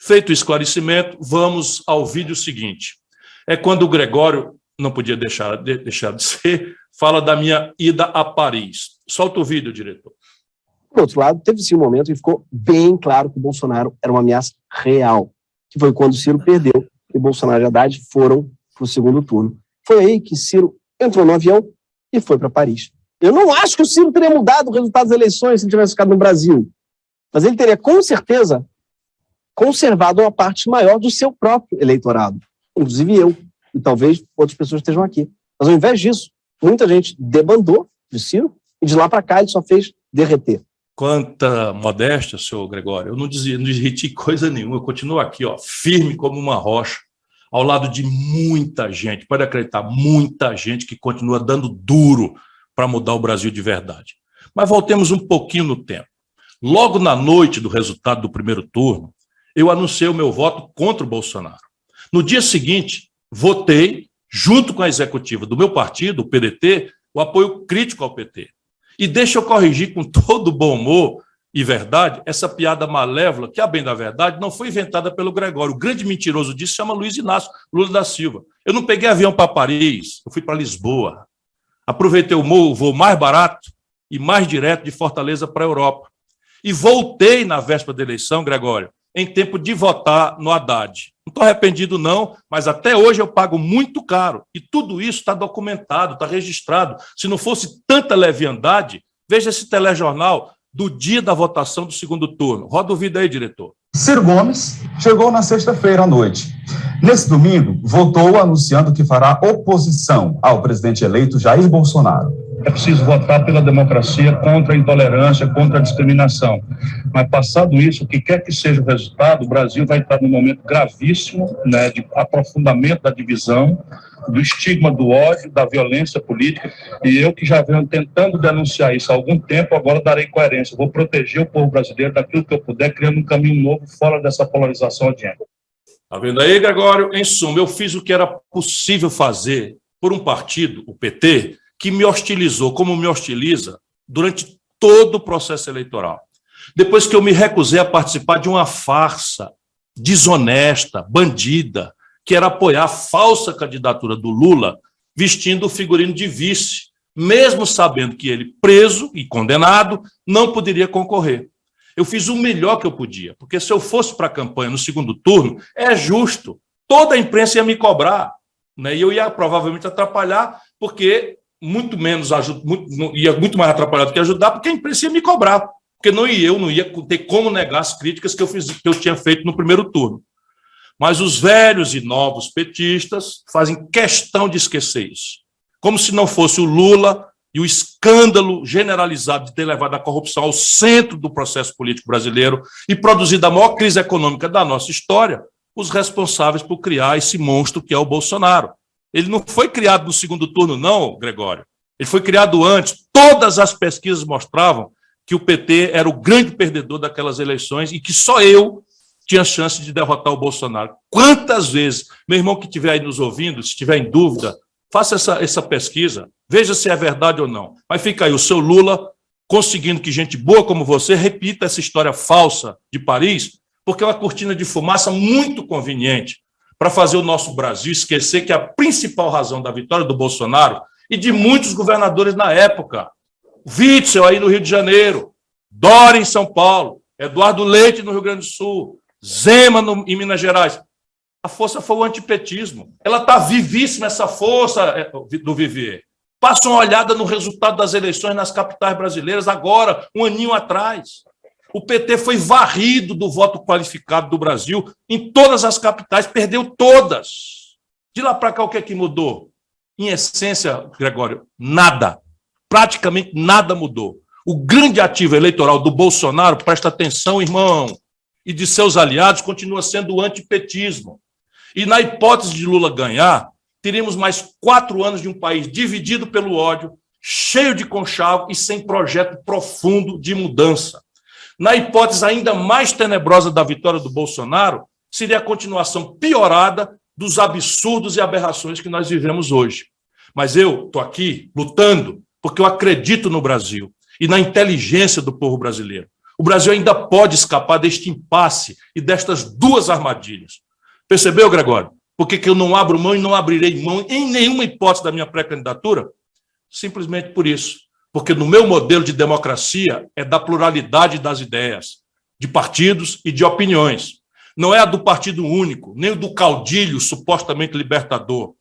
Feito o esclarecimento, vamos ao vídeo seguinte. É quando o Gregório, não podia deixar de ser, fala da minha ida a Paris. Solta o vídeo, diretor. Por outro lado, teve sim um momento em que ficou bem claro que o Bolsonaro era uma ameaça real, que foi quando Ciro perdeu e Bolsonaro e Haddad foram para o segundo turno. Foi aí que Ciro entrou no avião e foi para Paris. Eu não acho que o Ciro teria mudado o resultado das eleições se ele tivesse ficado no Brasil, mas ele teria, com certeza, conservado uma parte maior do seu próprio eleitorado, inclusive eu, e talvez outras pessoas estejam aqui. Mas, ao invés disso, muita gente debandou de Ciro e de lá para cá ele só fez derreter. Quanta modéstia, senhor Gregório. Eu não derreti coisa nenhuma, eu continuo aqui, ó, firme como uma rocha, ao lado de muita gente, pode acreditar, muita gente que continua dando duro para mudar o Brasil de verdade. Mas voltemos um pouquinho no tempo. Logo na noite do resultado do primeiro turno, eu anunciei o meu voto contra o Bolsonaro. No dia seguinte, votei, junto com a executiva do meu partido, o PDT, o apoio crítico ao PT. E deixa eu corrigir com todo bom humor e verdade essa piada malévola, que, a bem da verdade, não foi inventada pelo Gregório. O grande mentiroso disso se chama Luiz Inácio Lula da Silva. Eu não peguei avião para Paris, eu fui para Lisboa. Aproveitei o voo mais barato e mais direto de Fortaleza para a Europa. E voltei na véspera da eleição, Gregório, em tempo de votar no Haddad. Não estou arrependido, não, mas até hoje eu pago muito caro. E tudo isso está documentado, está registrado. Se não fosse tanta leviandade, veja esse telejornal do dia da votação do segundo turno. Roda o vídeo aí, diretor. Ciro Gomes chegou na sexta-feira à noite. Nesse domingo, votou anunciando que fará oposição ao presidente eleito Jair Bolsonaro. É preciso votar pela democracia, contra a intolerância, contra a discriminação. Mas, passado isso, o que quer que seja o resultado, o Brasil vai estar num momento gravíssimo, né, de aprofundamento da divisão, do estigma do ódio, da violência política. E eu, que já venho tentando denunciar isso há algum tempo, agora darei coerência. Vou proteger o povo brasileiro daquilo que eu puder, criando um caminho novo fora dessa polarização adiante. Está vendo aí, Gregório? Em suma, eu fiz o que era possível fazer por um partido, o PT, que me hostilizou, como me hostiliza, durante todo o processo eleitoral. Depois que eu me recusei a participar de uma farsa desonesta, bandida, que era apoiar a falsa candidatura do Lula, vestindo o figurino de vice, mesmo sabendo que ele, preso e condenado, não poderia concorrer. Eu fiz o melhor que eu podia, porque se eu fosse para a campanha no segundo turno, é justo, toda a imprensa ia me cobrar, né? E eu ia provavelmente atrapalhar, porque ia muito mais atrapalhar do que ajudar, porque a imprensa ia me cobrar, porque eu não ia ter como negar as críticas que eu tinha feito no primeiro turno. Mas os velhos e novos petistas fazem questão de esquecer isso, como se não fosse o Lula e o escândalo generalizado de ter levado a corrupção ao centro do processo político brasileiro e produzido a maior crise econômica da nossa história, os responsáveis por criar esse monstro que é o Bolsonaro. Ele não foi criado no segundo turno, não, Gregório. Ele foi criado antes. Todas as pesquisas mostravam que o PT era o grande perdedor daquelas eleições e que só eu tinha chance de derrotar o Bolsonaro. Quantas vezes, meu irmão que estiver aí nos ouvindo, se estiver em dúvida, faça essa pesquisa, veja se é verdade ou não. Mas fica aí o seu Lula conseguindo que gente boa como você repita essa história falsa de Paris, porque é uma cortina de fumaça muito conveniente para fazer o nosso Brasil esquecer que a principal razão da vitória do Bolsonaro e de muitos governadores na época, Witzel aí no Rio de Janeiro, Dória em São Paulo, Eduardo Leite no Rio Grande do Sul, Zema em Minas Gerais, a força foi o antipetismo. Ela está vivíssima, essa força do Vivier. Passa uma olhada no resultado das eleições nas capitais brasileiras agora, um aninho atrás. O PT foi varrido do voto qualificado do Brasil em todas as capitais, perdeu todas. De lá para cá, o que é que mudou? Em essência, Gregório, nada. Praticamente nada mudou. O grande ativo eleitoral do Bolsonaro, presta atenção, irmão, e de seus aliados, continua sendo o antipetismo. E na hipótese de Lula ganhar, teríamos mais 4 anos de um país dividido pelo ódio, cheio de conchavo e sem projeto profundo de mudança. Na hipótese ainda mais tenebrosa da vitória do Bolsonaro, seria a continuação piorada dos absurdos e aberrações que nós vivemos hoje. Mas eu estou aqui lutando porque eu acredito no Brasil e na inteligência do povo brasileiro. O Brasil ainda pode escapar deste impasse e destas duas armadilhas. Percebeu, Gregório? Por que eu não abro mão e não abrirei mão em nenhuma hipótese da minha pré-candidatura? Simplesmente por isso. Porque no meu modelo de democracia é da pluralidade das ideias, de partidos e de opiniões. Não é a do partido único, nem o do caudilho supostamente libertador.